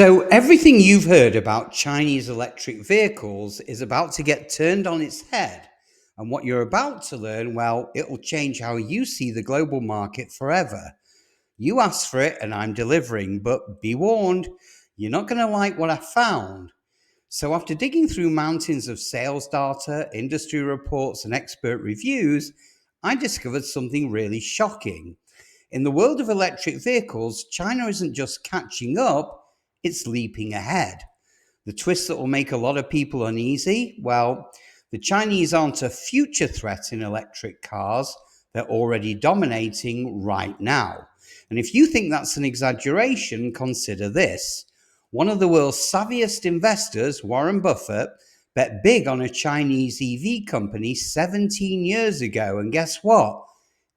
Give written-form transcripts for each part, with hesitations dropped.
So, everything you've heard about Chinese electric vehicles is about to get turned on its head. And what you're about to learn, well, it'll change how you see the global market forever. You asked for it and I'm delivering, but be warned, you're not going to like what I found. So, after digging through mountains of sales data, industry reports, and expert reviews, I discovered something really shocking. In the world of electric vehicles, China isn't just catching up, it's leaping ahead. The twist that will make a lot of people uneasy? Well, the Chinese aren't a future threat in electric cars, they're already dominating right now. And if you think that's an exaggeration, consider this. One of the world's savviest investors, Warren Buffett, bet big on a Chinese EV company 17 years ago. And guess what?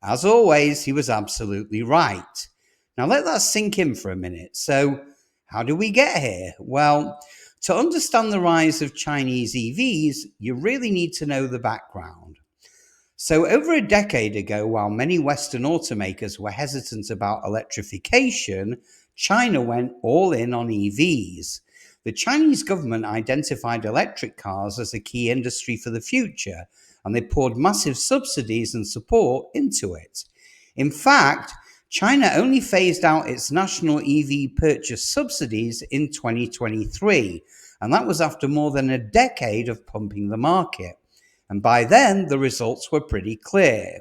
As always, he was absolutely right. Now let that sink in for a minute. So, how do we get here? Well, to understand the rise of Chinese EVs, you really need to know the background. So, over a decade ago, while many Western automakers were hesitant about electrification, China went all in on EVs. The Chinese government identified electric cars as a key industry for the future, and they poured massive subsidies and support into it. In fact, China only phased out its national EV purchase subsidies in 2023, and that was after more than a decade of pumping the market. And by then, the results were pretty clear.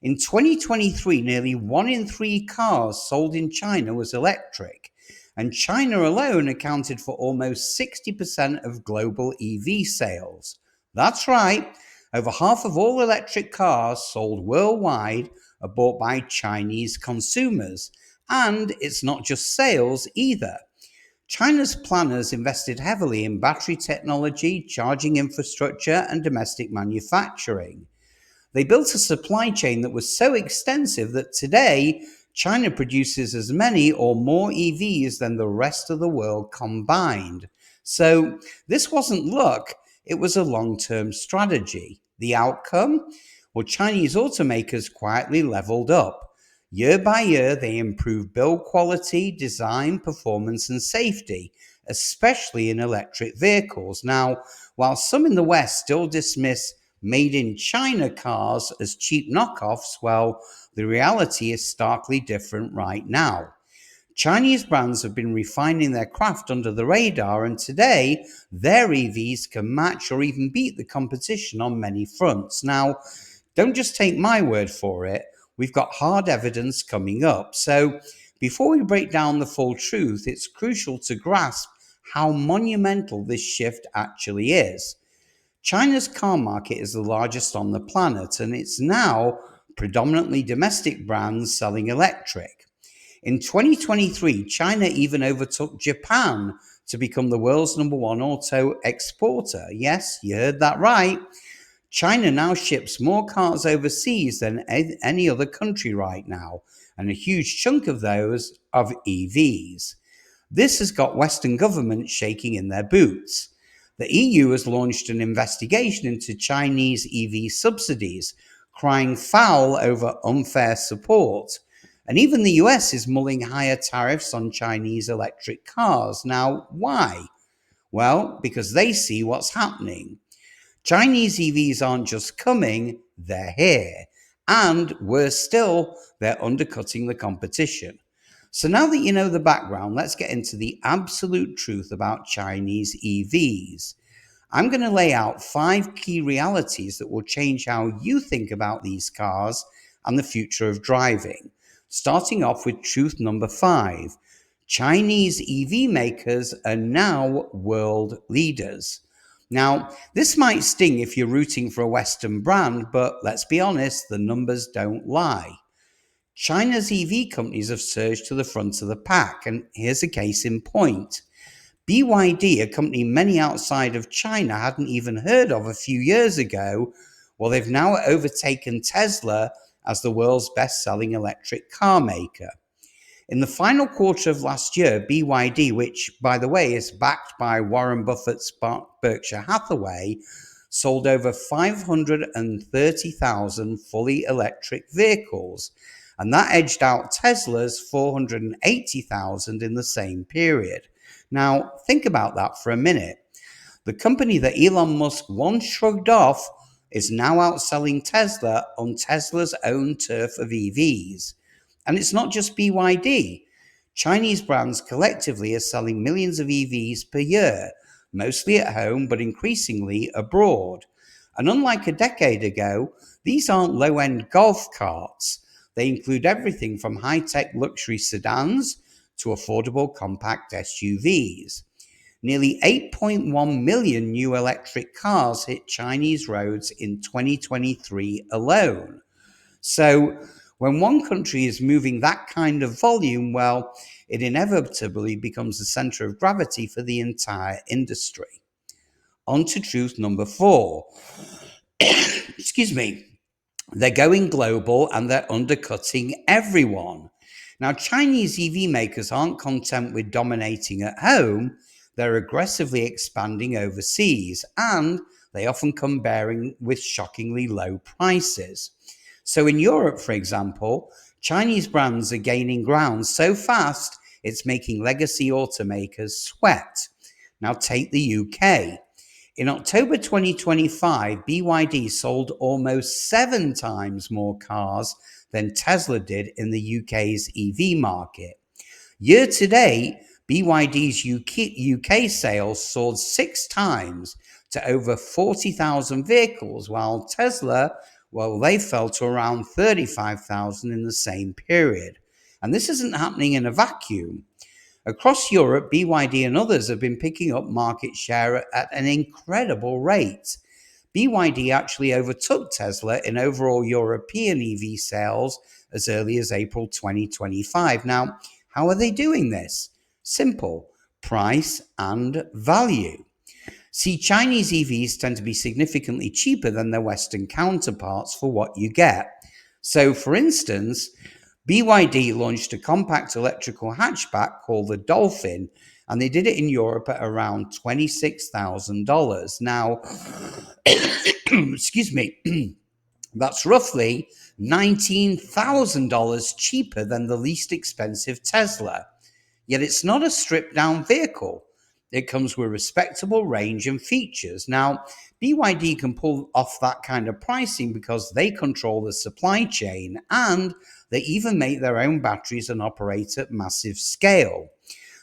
In 2023, nearly 1 in 3 cars sold in China was electric, and China alone accounted for almost 60% of global EV sales. That's right, over half of all electric cars sold worldwide are bought by Chinese consumers. And it's not just sales either. China's planners invested heavily in battery technology, charging infrastructure, and domestic manufacturing. They built a supply chain that was so extensive that today China produces as many or more EVs than the rest of the world combined. So this wasn't luck, it was a long-term strategy. The outcome? Well, Chinese automakers quietly leveled up. Year by year, they improved build quality, design, performance, and safety, especially in electric vehicles. Now, while some in the West still dismiss made in China cars as cheap knockoffs, well, the reality is starkly different right now. Chinese brands have been refining their craft under the radar, and today their EVs can match or even beat the competition on many fronts. Now, don't just take my word for it. We've got hard evidence coming up. So before we break down the full truth, it's crucial to grasp how monumental this shift actually is. China's car market is the largest on the planet, and it's now predominantly domestic brands selling electric. In 2023, China even overtook Japan to become the world's #1 auto exporter. Yes, you heard that right. China now ships more cars overseas than any other country right now, and a huge chunk of those are EVs. This has got Western governments shaking in their boots. The EU has launched an investigation into Chinese EV subsidies, crying foul over unfair support. And even the US is mulling higher tariffs on Chinese electric cars. Now, why? Well, because they see what's happening. Chinese EVs aren't just coming, they're here. And worse still, they're undercutting the competition. So now that you know the background, let's get into the absolute truth about Chinese EVs. I'm going to lay out 5 key realities that will change how you think about these cars and the future of driving. Starting off with truth number 5. Chinese EV makers are now world leaders. Now, this might sting if you're rooting for a Western brand, but let's be honest, the numbers don't lie. China's EV companies have surged to the front of the pack, and here's a case in point. BYD, a company many outside of China hadn't even heard of a few years ago, well, they've now overtaken Tesla as the world's best-selling electric car maker. In the final quarter of last year, BYD, which, by the way, is backed by Warren Buffett's Berkshire Hathaway, sold over 530,000 fully electric vehicles, and that edged out Tesla's 480,000 in the same period. Now, think about that for a minute. The company that Elon Musk once shrugged off is now outselling Tesla on Tesla's own turf of EVs. And it's not just BYD. Chinese brands collectively are selling millions of EVs per year, mostly at home, but increasingly abroad. And unlike a decade ago, these aren't low-end golf carts. They include everything from high-tech luxury sedans to affordable compact SUVs. Nearly 8.1 million new electric cars hit Chinese roads in 2023 alone. So when one country is moving that kind of volume, well, it inevitably becomes the center of gravity for the entire industry. On to truth number 4. Excuse me. They're going global and they're undercutting everyone. Now, Chinese EV makers aren't content with dominating at home. They're aggressively expanding overseas, and they often come bearing with shockingly low prices. So in Europe, for example, Chinese brands are gaining ground so fast, it's making legacy automakers sweat. Now take the UK. In October 2025, BYD sold almost 7 times more cars than Tesla did in the UK's EV market. Year to date, BYD's UK sales soared 6 times to over 40,000 vehicles, while Tesla, well, they fell to around 35,000 in the same period. And this isn't happening in a vacuum. Across Europe, BYD and others have been picking up market share at an incredible rate. BYD actually overtook Tesla in overall European EV sales as early as April 2025. Now, how are they doing this? Simple: price and value. See, Chinese EVs tend to be significantly cheaper than their Western counterparts for what you get. So, for instance, BYD launched a compact electrical hatchback called the Dolphin, and they did it in Europe at around $26,000. Now, excuse me, that's roughly $19,000 cheaper than the least expensive Tesla. Yet it's not a stripped-down vehicle. It comes with respectable range and features. Now, BYD can pull off that kind of pricing because they control the supply chain, and they even make their own batteries and operate at massive scale.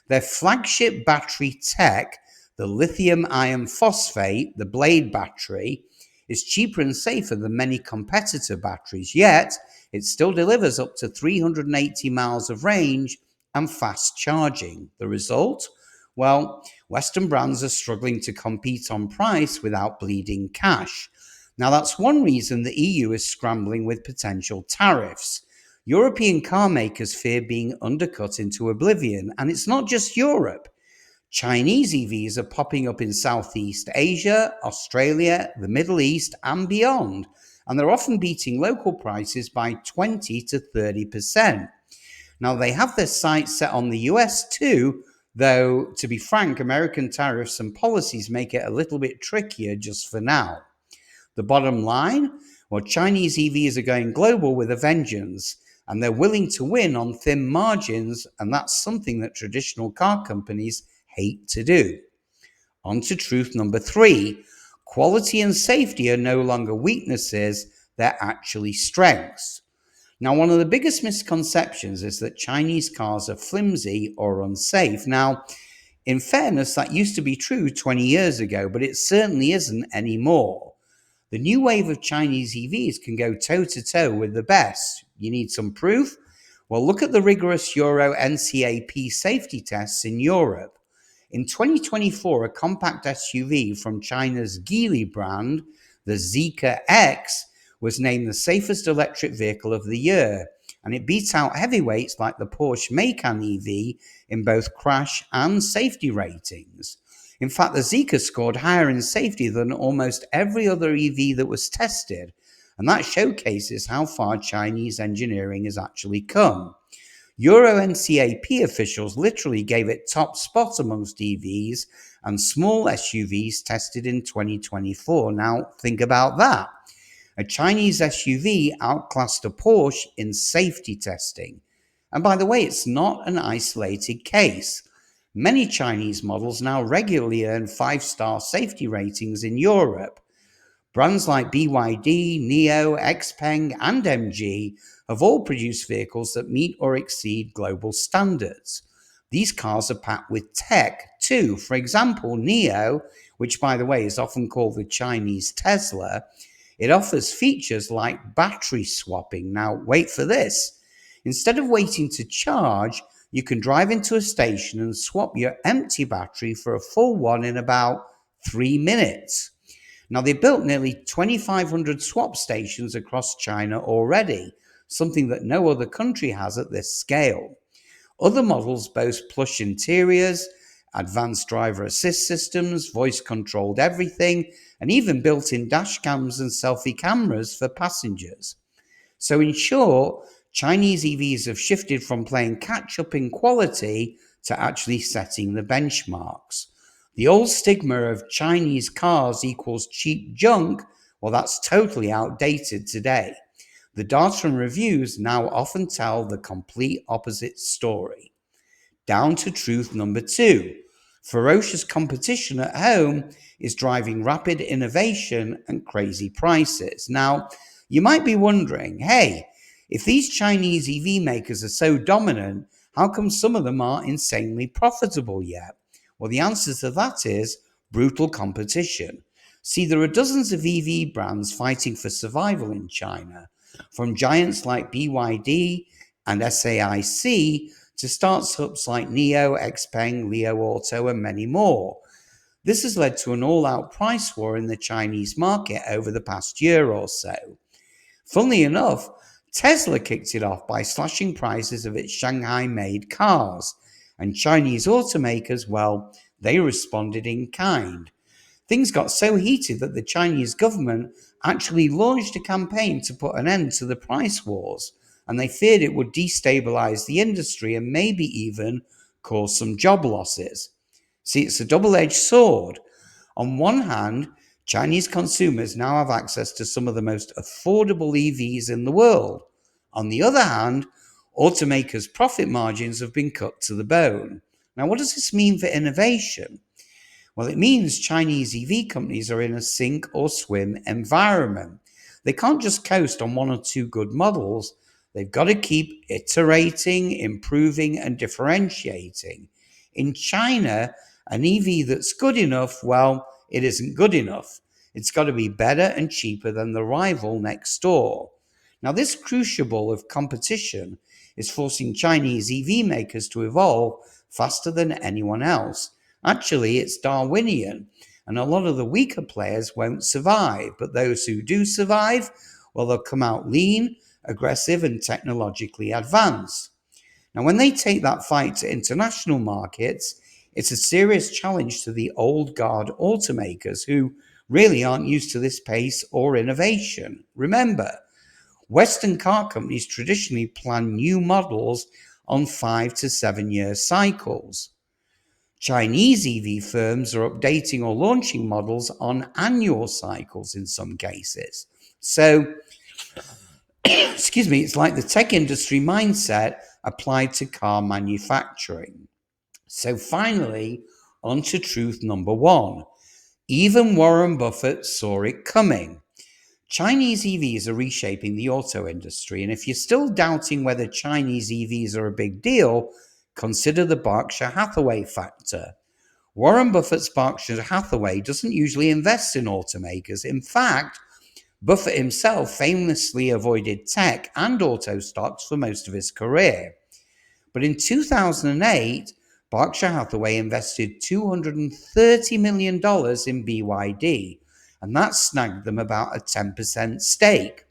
Their flagship battery tech, the lithium iron phosphate, the Blade battery, is cheaper and safer than many competitor batteries, yet it still delivers up to 380 miles of range and fast charging. The result? Well, Western brands are struggling to compete on price without bleeding cash. Now, that's one reason the EU is scrambling with potential tariffs. European car makers fear being undercut into oblivion, and it's not just Europe. Chinese EVs are popping up in Southeast Asia, Australia, the Middle East, and beyond, and they're often beating local prices by 20 to 30%. Now, they have their sights set on the US too, though, to be frank, American tariffs and policies make it a little bit trickier just for now. The bottom line? Well, Chinese EVs are going global with a vengeance, and they're willing to win on thin margins, and that's something that traditional car companies hate to do. On to truth number 3. Quality and safety are no longer weaknesses, they're actually strengths. Now, one of the biggest misconceptions is that Chinese cars are flimsy or unsafe. Now, in fairness, that used to be true 20 years ago, but it certainly isn't anymore. The new wave of Chinese EVs can go toe-to-toe with the best. You need some proof? Well, look at the rigorous Euro NCAP safety tests in Europe. In 2024, a compact SUV from China's Geely brand, the Zeekr X, was named the safest electric vehicle of the year, and it beats out heavyweights like the Porsche Macan EV in both crash and safety ratings. In fact, the Zeekr scored higher in safety than almost every other EV that was tested, and that showcases how far Chinese engineering has actually come. Euro NCAP officials literally gave it top spot amongst EVs and small SUVs tested in 2024. Now, think about that. A Chinese SUV outclassed a Porsche in safety testing. And by the way, it's not an isolated case. Many Chinese models now regularly earn 5-star safety ratings in Europe. Brands like BYD, NIO, XPeng, and MG have all produced vehicles that meet or exceed global standards. These cars are packed with tech too. For example, NIO, which by the way is often called the Chinese Tesla, it offers features like battery swapping. Now, wait for this. Instead of waiting to charge, you can drive into a station and swap your empty battery for a full one in about 3 minutes. Now, they built nearly 2,500 swap stations across China already, something that no other country has at this scale. Other models boast plush interiors, advanced driver assist systems, voice-controlled everything, and even built-in dash cams and selfie cameras for passengers. So in short, Chinese EVs have shifted from playing catch-up in quality to actually setting the benchmarks. The old stigma of Chinese cars equals cheap junk, well, that's totally outdated today. The data and reviews now often tell the complete opposite story. Down to truth number 2. Ferocious competition at home is driving rapid innovation and crazy prices. Now, you might be wondering, hey, if these Chinese EV makers are so dominant, how come some of them aren't insanely profitable yet? Well, the answer to that is brutal competition. See, there are dozens of EV brands fighting for survival in China, from giants like BYD and SAIC to startups like NIO, XPeng, Li Auto, and many more. This has led to an all-out price war in the Chinese market over the past year or so. Funnily enough, Tesla kicked it off by slashing prices of its Shanghai-made cars, and Chinese automakers, well, they responded in kind. Things got so heated that the Chinese government actually launched a campaign to put an end to the price wars, and they feared it would destabilize the industry and maybe even cause some job losses. See, it's a double-edged sword. On one hand, Chinese consumers now have access to some of the most affordable EVs in the world. On the other hand, automakers' profit margins have been cut to the bone. Now, what does this mean for innovation? Well, it means Chinese EV companies are in a sink or swim environment. They can't just coast on 1 or 2 good models. They've got to keep iterating, improving, and differentiating. In China, an EV that's good enough, well, it isn't good enough. It's got to be better and cheaper than the rival next door. Now, this crucible of competition is forcing Chinese EV makers to evolve faster than anyone else. Actually, it's Darwinian, and a lot of the weaker players won't survive, but those who do survive, well, they'll come out lean, aggressive, and technologically advanced. Now, when they take that fight to international markets, it's a serious challenge to the old guard automakers who really aren't used to this pace or innovation. Remember, Western car companies traditionally plan new models on 5 to 7 year cycles. Chinese EV firms are updating or launching models on annual cycles in some cases. So, excuse me, it's like the tech industry mindset applied to car manufacturing. So finally, on to truth number 1. Even Warren Buffett saw it coming. Chinese EVs are reshaping the auto industry, and if you're still doubting whether Chinese EVs are a big deal, consider the Berkshire Hathaway factor. Warren Buffett's Berkshire Hathaway doesn't usually invest in automakers. In fact, Buffett himself famously avoided tech and auto stocks for most of his career. But in 2008, Berkshire Hathaway invested $230 million in BYD, and that snagged them about a 10% stake.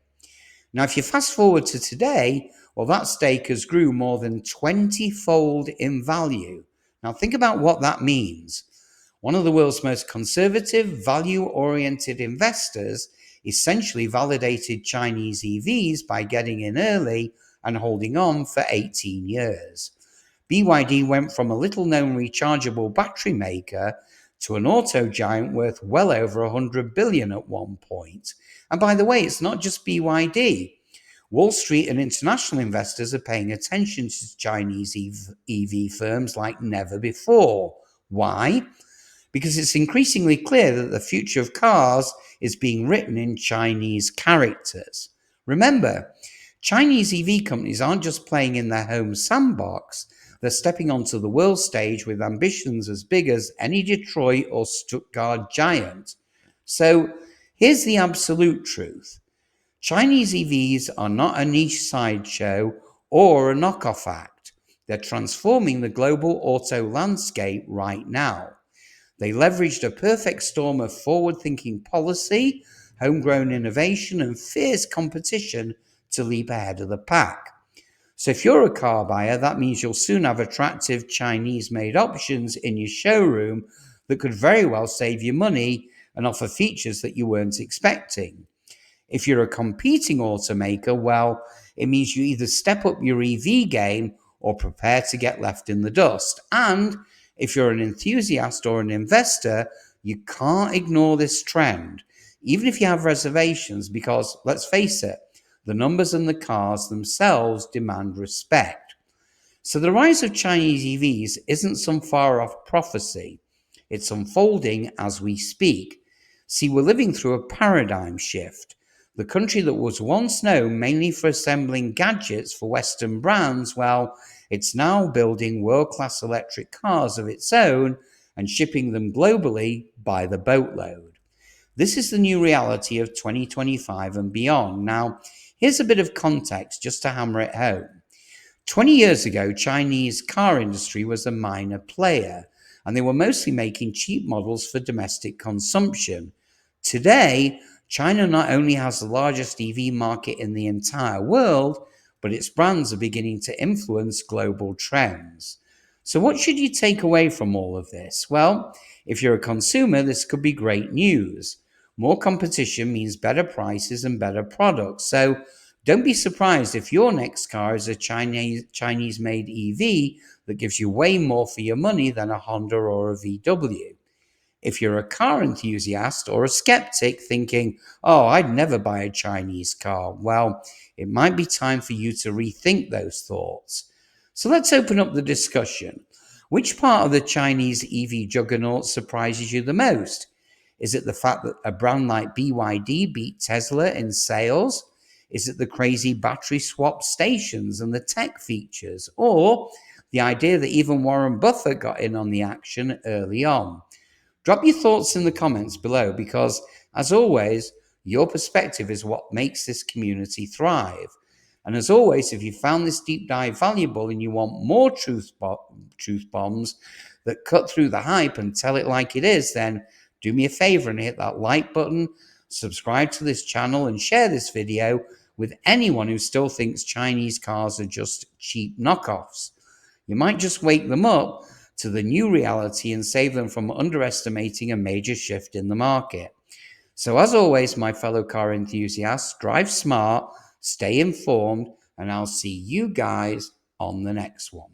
Now, if you fast forward to today, well, that stake has grew more than 20-fold in value. Now, think about what that means. One of the world's most conservative, value-oriented investors essentially validated Chinese EVs by getting in early and holding on for 18 years. BYD went from a little-known rechargeable battery maker to an auto giant worth well over $100 billion at one point. And by the way, it's not just BYD. Wall Street and international investors are paying attention to Chinese EV firms like never before. Why? Because it's increasingly clear that the future of cars is being written in Chinese characters. Remember, Chinese EV companies aren't just playing in their home sandbox, they're stepping onto the world stage with ambitions as big as any Detroit or Stuttgart giant. So here's the absolute truth. Chinese EVs are not a niche sideshow or a knockoff act. They're transforming the global auto landscape right now. They leveraged a perfect storm of forward-thinking policy, homegrown innovation, and fierce competition to leap ahead of the pack. So if you're a car buyer, that means you'll soon have attractive Chinese-made options in your showroom that could very well save you money and offer features that you weren't expecting. If you're a competing automaker, well, it means you either step up your EV game or prepare to get left in the dust. And if you're an enthusiast or an investor, you can't ignore this trend, even if you have reservations, because let's face it, the numbers and the cars themselves demand respect. So the rise of Chinese EVs isn't some far-off prophecy. It's unfolding as we speak. See, we're living through a paradigm shift. The country that was once known mainly for assembling gadgets for Western brands, well, it's now building world-class electric cars of its own and shipping them globally by the boatload. This is the new reality of 2025 and beyond. Now, here's a bit of context just to hammer it home. 20 years ago, Chinese car industry was a minor player, and they were mostly making cheap models for domestic consumption. Today, China not only has the largest EV market in the entire world, but its brands are beginning to influence global trends. So what should you take away from all of this? Well, if you're a consumer, this could be great news. More competition means better prices and better products. So don't be surprised if your next car is a Chinese-made EV that gives you way more for your money than a Honda or a VW. If you're a car enthusiast or a skeptic thinking, oh, I'd never buy a Chinese car, well, it might be time for you to rethink those thoughts. So let's open up the discussion. Which part of the Chinese EV juggernaut surprises you the most? Is it the fact that a brand like BYD beat Tesla in sales? Is it the crazy battery swap stations and the tech features? Or the idea that even Warren Buffett got in on the action early on? Drop your thoughts in the comments below because, as always, your perspective is what makes this community thrive. And as always, if you found this deep dive valuable and you want more truth bombs that cut through the hype and tell it like it is, then do me a favor and hit that like button, subscribe to this channel, and share this video with anyone who still thinks Chinese cars are just cheap knockoffs. You might just wake them up to the new reality and save them from underestimating a major shift in the market. So as always, my fellow car enthusiasts, drive smart, stay informed, and I'll see you guys on the next one.